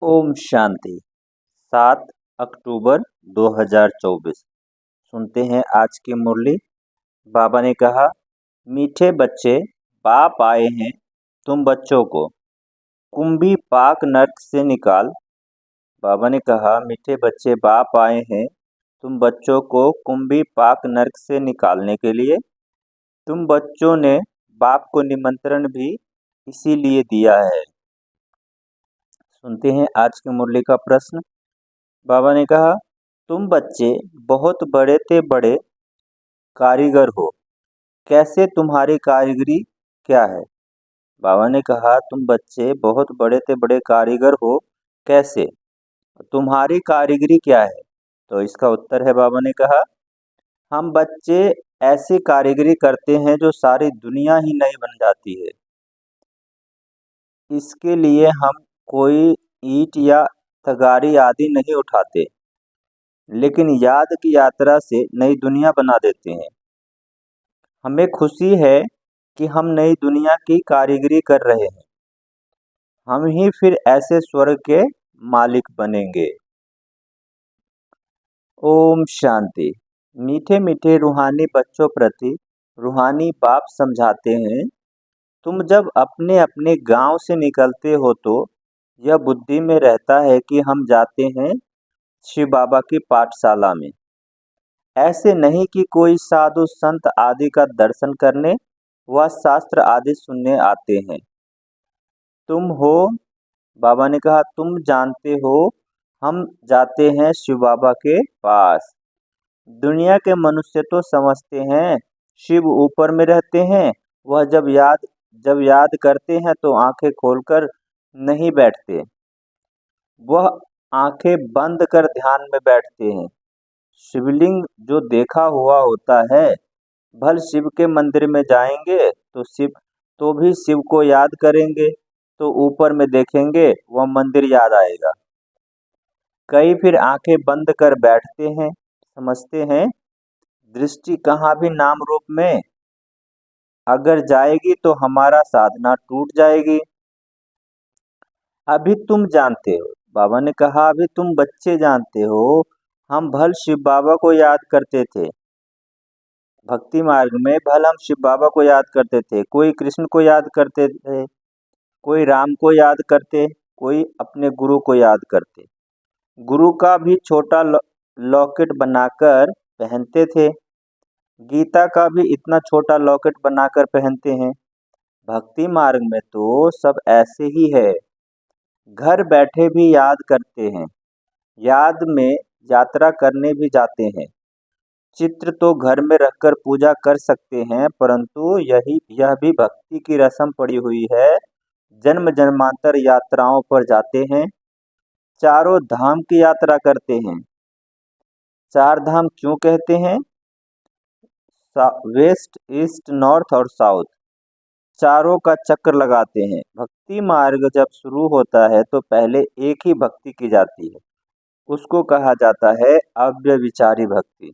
ओम शांति। 7 अक्टूबर 2024। सुनते हैं आज की मुरली। बाबा ने कहा, मीठे बच्चे, बाप आए हैं तुम बच्चों को कुंभी पाक नरक से निकाल। बाबा ने कहा, मीठे बच्चे, बाप आए हैं तुम बच्चों को कुंभी पाक नरक से निकालने के लिए। तुम बच्चों ने बाप को निमंत्रण भी इसीलिए दिया है। सुनते हैं आज की मुरली का प्रश्न। बाबा ने कहा, तुम बच्चे बहुत बड़े ते बड़े कारीगर हो, कैसे तुम्हारी कारीगरी क्या है? बाबा ने कहा, तुम बच्चे बहुत बड़े ते बड़े कारीगर हो, कैसे तुम्हारी कारीगरी क्या है? तो इसका उत्तर है, बाबा ने कहा, हम बच्चे ऐसी कारीगरी करते हैं जो सारी दुनिया ही नई बन जाती है। इसके लिए हम कोई ईंट या तगारी आदि नहीं उठाते, लेकिन याद की यात्रा से नई दुनिया बना देते हैं। हमें खुशी है कि हम नई दुनिया की कारीगरी कर रहे हैं। हम ही फिर ऐसे स्वर्ग के मालिक बनेंगे। ओम शांति। मीठे मीठे रूहानी बच्चों प्रति रूहानी बाप समझाते हैं, तुम जब अपने अपने गांव से निकलते हो तो यह बुद्धि में रहता है कि हम जाते हैं शिव बाबा की पाठशाला में। ऐसे नहीं कि कोई साधु संत आदि का दर्शन करने व शास्त्र आदि सुनने आते हैं। तुम हो, बाबा ने कहा, तुम जानते हो हम जाते हैं शिव बाबा के पास। दुनिया के मनुष्य तो समझते हैं शिव ऊपर में रहते हैं। वह जब याद करते हैं तो आंखें खोलकर नहीं बैठते, वह आंखें बंद कर ध्यान में बैठते हैं। शिवलिंग जो देखा हुआ होता है, भल शिव के मंदिर में जाएंगे तो भी शिव को याद करेंगे तो ऊपर में देखेंगे वह मंदिर याद आएगा। कई फिर आंखें बंद कर बैठते हैं, समझते हैं दृष्टि कहाँ भी नाम रूप में अगर जाएगी तो हमारा साधना टूट जाएगी। अभी तुम जानते हो, बाबा ने कहा, अभी तुम बच्चे जानते हो, हम भल शिव बाबा को याद करते थे। भक्ति मार्ग में भल हम शिव बाबा को याद करते थे। कोई कृष्ण को याद करते थे, कोई राम को याद करते, कोई अपने गुरु को याद करते। गुरु का भी छोटा लॉकेट बनाकर पहनते थे। गीता का भी इतना छोटा लॉकेट बनाकर पहनते हैं। भक्ति मार्ग में तो सब ऐसे ही है, घर बैठे भी याद करते हैं, याद में यात्रा करने भी जाते हैं। चित्र तो घर में रखकर पूजा कर सकते हैं, परंतु यह भी भक्ति की रस्म पड़ी हुई है। जन्म जन्मांतर यात्राओं पर जाते हैं, चारों धाम की यात्रा करते हैं। चार धाम क्यों कहते हैं? वेस्ट, ईस्ट, नॉर्थ और साउथ, चारों का चक्कर लगाते हैं। भक्ति मार्ग जब शुरू होता है तो पहले एक ही भक्ति की जाती है, उसको कहा जाता है अव्यभिचारी भक्ति।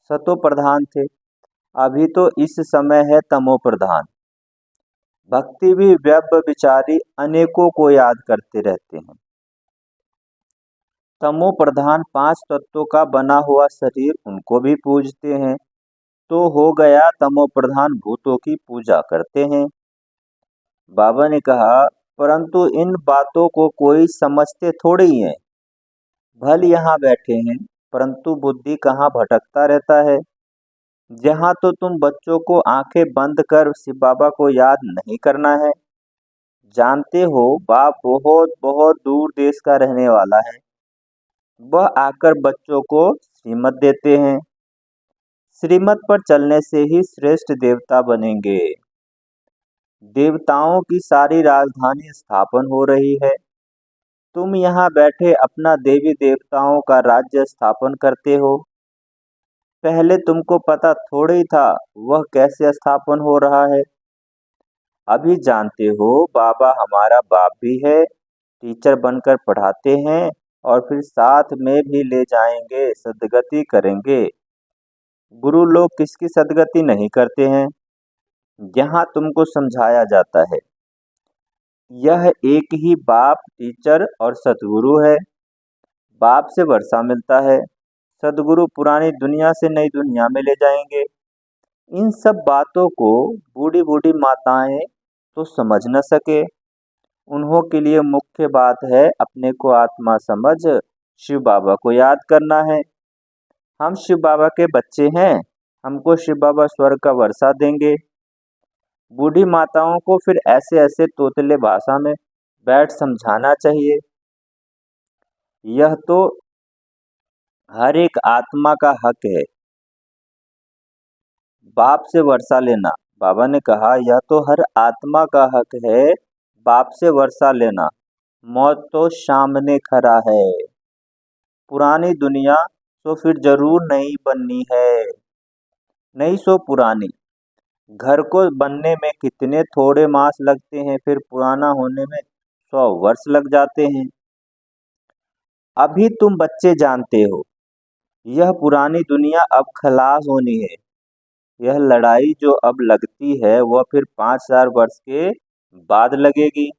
सतो प्रधान थे, अभी तो इस समय है तमो प्रधान। भक्ति भी व्यभिचारी अनेकों को याद करते रहते हैं। तमो प्रधान 5 तत्वों का बना हुआ शरीर, उनको भी पूजते हैं, तो हो गया तमो प्रधान भूतों की पूजा करते हैं। बाबा ने कहा, परंतु इन बातों को कोई समझते थोड़ी है। भल यहाँ बैठे हैं, परंतु बुद्धि कहाँ भटकता रहता है। जहाँ तो तुम बच्चों को आंखें बंद कर शिव बाबा को याद नहीं करना है। जानते हो बाप बहुत बहुत दूर देश का रहने वाला है, वह आकर बच्चों को श्रीमत देते हैं। श्रीमत पर चलने से ही श्रेष्ठ देवता बनेंगे। देवताओं की सारी राजधानी स्थापन हो रही है। तुम यहाँ बैठे अपना देवी देवताओं का राज्य स्थापन करते हो। पहले तुमको पता थोड़ी था वह कैसे स्थापन हो रहा है। अभी जानते हो बाबा हमारा बाप भी है, टीचर बनकर पढ़ाते हैं और फिर साथ में भी ले जाएंगे, सद्गति करेंगे। गुरु लोग किसकी सद्गति नहीं करते हैं, यहाँ तुमको समझाया जाता है। यह एक ही बाप, टीचर और सतगुरु है। बाप से वर्षा मिलता है, सदगुरु पुरानी दुनिया से नई दुनिया में ले जाएंगे। इन सब बातों को बूढ़ी बूढ़ी माताएं तो समझ न सके। उन्हों के लिए मुख्य बात है अपने को आत्मा समझ शिव बाबा को याद करना है। हम शिव बाबा के बच्चे हैं, हमको शिव बाबा स्वर्ग का वर्षा देंगे। बूढ़ी माताओं को फिर ऐसे ऐसे तोतले भाषा में बैठ समझाना चाहिए। यह तो हर एक आत्मा का हक है बाप से वर्षा लेना। बाबा ने कहा यह तो हर आत्मा का हक है बाप से वर्षा लेना। मौत तो सामने खड़ा है। पुरानी दुनिया तो फिर जरूर नई बननी है। नई सो पुरानी। घर को बनने में कितने थोड़े मास लगते हैं, फिर पुराना होने में 100 वर्ष लग जाते हैं। अभी तुम बच्चे जानते हो यह पुरानी दुनिया अब खलास होनी है। यह लड़ाई जो अब लगती है वह फिर 5000 वर्ष के बाद लगेगी।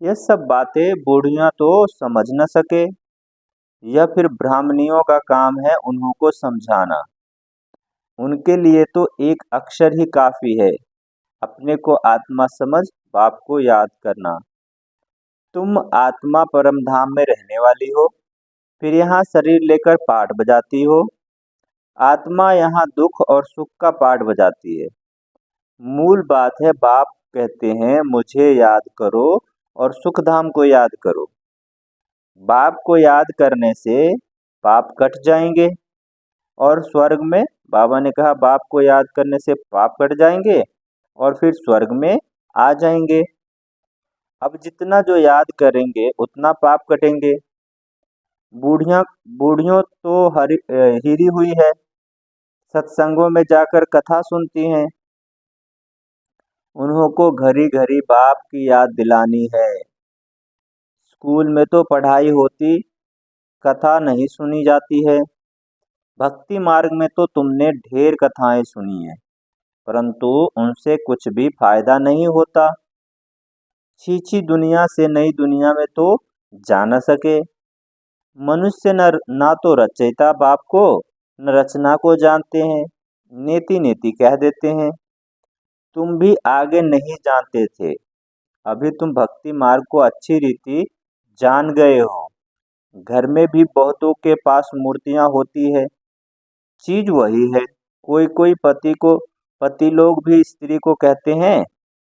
यह सब बातें बूढ़ियां तो समझ न सके। यह फिर ब्राह्मणियों का काम है उन्हों को समझाना। उनके लिए तो एक अक्षर ही काफी है, अपने को आत्मा समझ बाप को याद करना। तुम आत्मा परम धाम में रहने वाली हो, फिर यहाँ शरीर लेकर पाठ बजाती हो। आत्मा यहाँ दुख और सुख का पाठ बजाती है। मूल बात है बाप कहते हैं मुझे याद करो और सुख धाम को याद करो। बाप को याद करने से पाप कट जाएंगे और स्वर्ग में, बाबा ने कहा बाप को याद करने से पाप कट जाएंगे और फिर स्वर्ग में आ जाएंगे। अब जितना जो याद करेंगे उतना पाप कटेंगे। बूढ़िया बूढ़ियों तो हिरी हुई है, सत्संगों में जाकर कथा सुनती हैं। उन्हों को घड़ी घड़ी बाप की याद दिलानी है। स्कूल में तो पढ़ाई होती, कथा नहीं सुनी जाती है। भक्ति मार्ग में तो तुमने ढेर कथाएं सुनी है, परंतु उनसे कुछ भी फायदा नहीं होता। छीछी दुनिया से नई दुनिया में तो जा न सके। मनुष्य ना तो रचयिता बाप को न रचना को जानते हैं, नेति नेति कह देते हैं। तुम भी आगे नहीं जानते थे, अभी तुम भक्ति मार्ग को अच्छी रीति जान गए हो। घर में भी बहुतों के पास मूर्तियां होती है, चीज वही है। कोई कोई पति लोग भी स्त्री को कहते हैं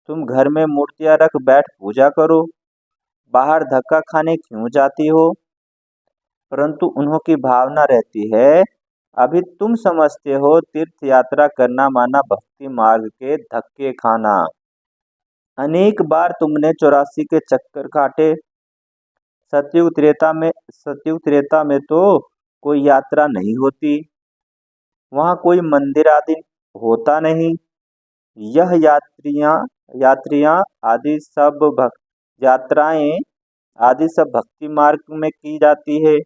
तुम घर में मूर्तियां रख बैठ पूजा करो, बाहर धक्का खाने क्यों जाती हो। परंतु उन्हों की भावना रहती है अभी तुम समझते हो तीर्थ यात्रा करना माना भक्ति मार्ग के धक्के खाना। अनेक बार तुमने 84 के चक्कर काटे। सतयुग त्रेता में तो कोई यात्रा नहीं होती, वहाँ कोई मंदिर आदि होता नहीं। यह यात्रियां आदि सब यात्राएं आदि सब भक्ति मार्ग में की जाती है।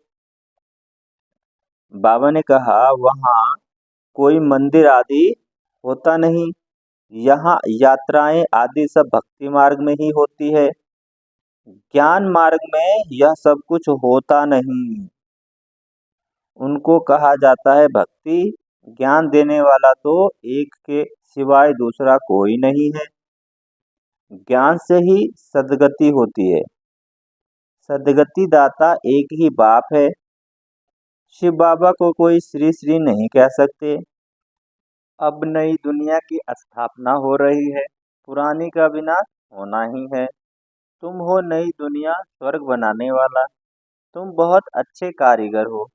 बाबा ने कहा वहाँ कोई मंदिर आदि होता नहीं, यहाँ यात्राएं आदि सब भक्ति मार्ग में ही होती है। ज्ञान मार्ग में यह सब कुछ होता नहीं। उनको कहा जाता है भक्ति। ज्ञान देने वाला तो एक के सिवाय दूसरा कोई नहीं है। ज्ञान से ही सदगति होती है। सदगति दाता एक ही बाप है। शिव बाबा को कोई श्री श्री नहीं कह सकते। अब नई दुनिया की स्थापना हो रही है, पुरानी का विनाश होना ही है। तुम हो नई दुनिया स्वर्ग बनाने वाला। तुम बहुत अच्छे कारीगर हो,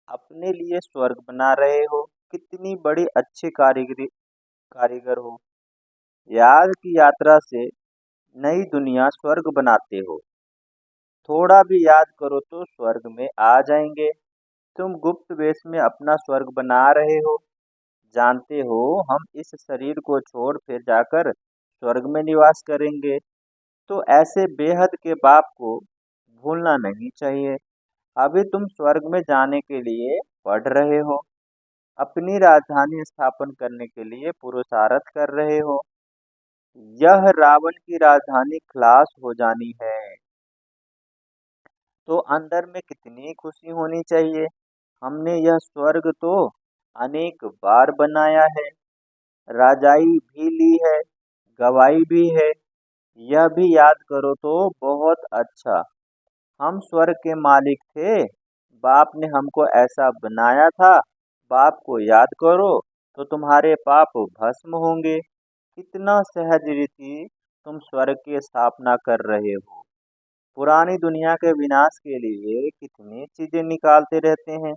अपने लिए स्वर्ग बना रहे हो। कितनी बड़ी अच्छी कारीगर हो। याद की यात्रा से नई दुनिया स्वर्ग बनाते हो। थोड़ा भी याद करो तो स्वर्ग में आ जाएंगे। तुम गुप्त वेश में अपना स्वर्ग बना रहे हो। जानते हो हम इस शरीर को छोड़ फिर जाकर स्वर्ग में निवास करेंगे। तो ऐसे बेहद के बाप को भूलना नहीं चाहिए। अभी तुम स्वर्ग में जाने के लिए पढ़ रहे हो, अपनी राजधानी स्थापन करने के लिए पुरुषार्थ कर रहे हो। यह रावण की राजधानी खलास हो जानी है। तो अंदर में कितनी खुशी होनी चाहिए। हमने यह स्वर्ग तो अनेक बार बनाया है, राजाई भी ली है, गवाई भी है। यह भी याद करो तो बहुत अच्छा। हम स्वर्ग के मालिक थे, बाप ने हमको ऐसा बनाया था। बाप को याद करो तो तुम्हारे पाप भस्म होंगे। कितना सहज रीति तुम स्वर्ग की स्थापना कर रहे हो। पुरानी दुनिया के विनाश के लिए कितनी चीजें निकालते रहते हैं।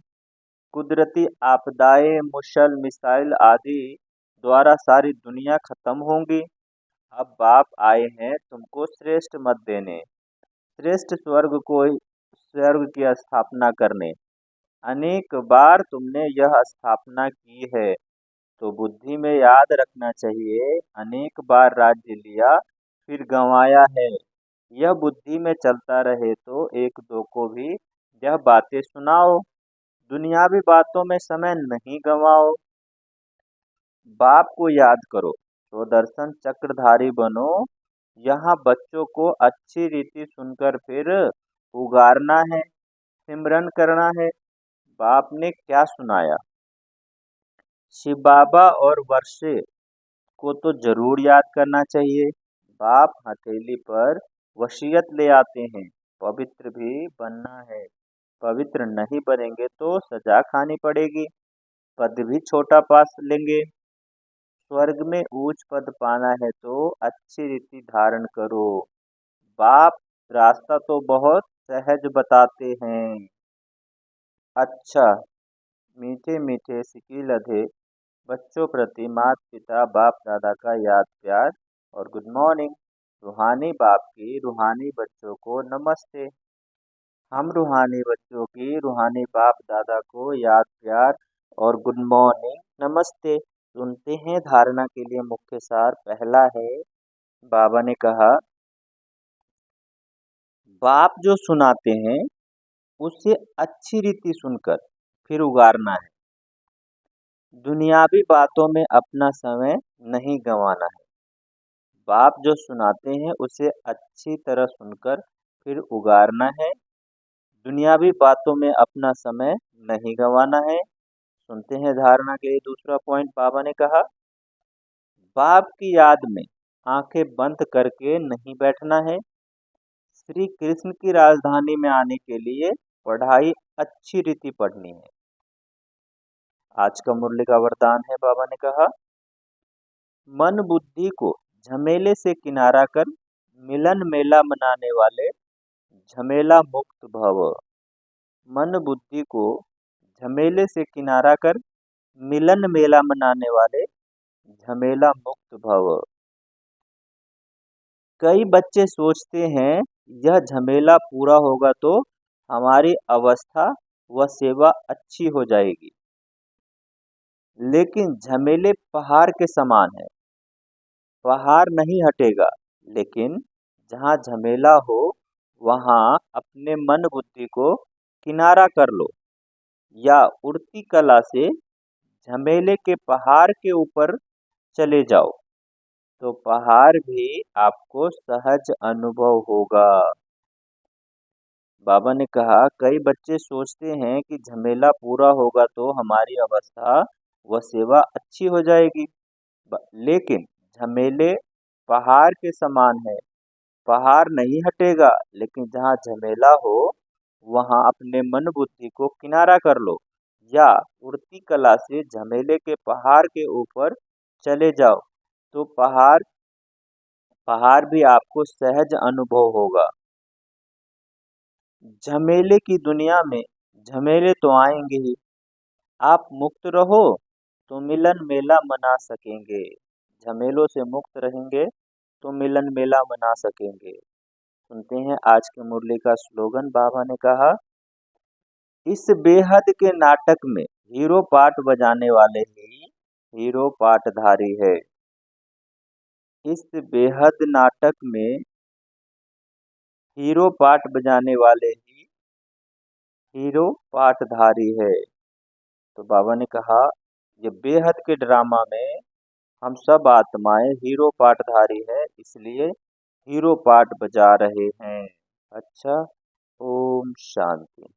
कुदरती आपदाएं, मुशल मिसाइल आदि द्वारा सारी दुनिया खत्म होंगी। अब बाप आए हैं तुमको श्रेष्ठ मत देने, श्रेष्ठ स्वर्ग की स्थापना करने। अनेक बार तुमने यह स्थापना की है, तो बुद्धि में याद रखना चाहिए। अनेक बार राज्य लिया फिर गंवाया है। यह बुद्धि में चलता रहे तो एक दो को भी यह बातें सुनाओ। दुनियावी बातों में समय नहीं गंवाओ। बाप को याद करो तो दर्शन चक्रधारी बनो। यहाँ बच्चों को अच्छी रीति सुनकर फिर उगारना है, सिमरन करना है। बाप ने क्या सुनाया। शिव बाबा और वर्षे को तो जरूर याद करना चाहिए। बाप हथेली पर वसीयत ले आते हैं, पवित्र भी बनना है। पवित्र नहीं बनेंगे तो सजा खानी पड़ेगी, पद भी छोटा पा लेंगे। स्वर्ग में ऊंच पद पाना है तो अच्छी रीति धारण करो। बाप रास्ता तो बहुत सहज बताते हैं। अच्छा, मीठे मीठे सिकी लधे बच्चों प्रति माता पिता बाप दादा का याद प्यार और गुड मॉर्निंग। रूहानी बाप की रूहानी बच्चों को नमस्ते। हम रूहानी बच्चों की रूहानी बाप दादा को याद प्यार और गुड मॉर्निंग नमस्ते। सुनते हैं धारणा के लिए मुख्य सार। पहला है, बाबा ने कहा बाप जो सुनाते हैं उसे अच्छी रीति सुनकर फिर उगारना है। दुनियावी बातों में अपना समय नहीं गंवाना है। बाप जो सुनाते हैं उसे अच्छी तरह सुनकर फिर उगारना है। दुनियावी बातों में अपना समय नहीं गंवाना है। सुनते हैं धारणा के लिए दूसरा पॉइंट। बाबा ने कहा बाप की याद में आंखें बंद करके नहीं बैठना है। श्री कृष्ण की राजधानी में आने के लिए पढ़ाई अच्छी रीति पढ़नी है। आज का मुरली का वरदान है। बाबा ने कहा मन बुद्धि को झमेले से किनारा कर मिलन मेला मनाने वाले झमेला मुक्त भव। मन बुद्धि को झमेले से किनारा कर मिलन मेला मनाने वाले झमेला मुक्त भव। कई बच्चे सोचते हैं यह झमेला पूरा होगा तो हमारी अवस्था व सेवा अच्छी हो जाएगी। लेकिन झमेले पहाड़ के समान है, पहाड़ नहीं हटेगा। लेकिन जहाँ झमेला हो वहाँ अपने मन बुद्धि को किनारा कर लो, या उड़ती कला से झमेले के पहाड़ के ऊपर चले जाओ, तो पहाड़ भी आपको सहज अनुभव होगा। बाबा ने कहा कई बच्चे सोचते हैं कि झमेला पूरा होगा तो हमारी अवस्था व सेवा अच्छी हो जाएगी। लेकिन झमेले पहाड़ के समान है, पहाड़ नहीं हटेगा। लेकिन जहाँ झमेला हो वहाँ अपने मन बुद्धि को किनारा कर लो, या उड़ती कला से झमेले के पहाड़ के ऊपर चले जाओ, तो पहाड़ पहाड़ भी आपको सहज अनुभव होगा। झमेले की दुनिया में झमेले तो आएंगे ही। आप मुक्त रहो तो मिलन मेला मना सकेंगे। झमेलों से मुक्त रहेंगे तो मिलन मेला मना सकेंगे। सुनते हैं आज के मुरली का स्लोगन। बाबा ने कहा इस बेहद के नाटक में हीरो पाठ बजाने वाले ही हीरो पाठधारी है। इस बेहद नाटक में हीरो पाठ बजाने वाले ही हीरो पाठधारी है। तो बाबा ने कहा ये बेहद के ड्रामा में हम सब आत्माएं हीरो पाठधारी है, इसलिए हीरो पाठ बजा रहे हैं। अच्छा। ओम शांति।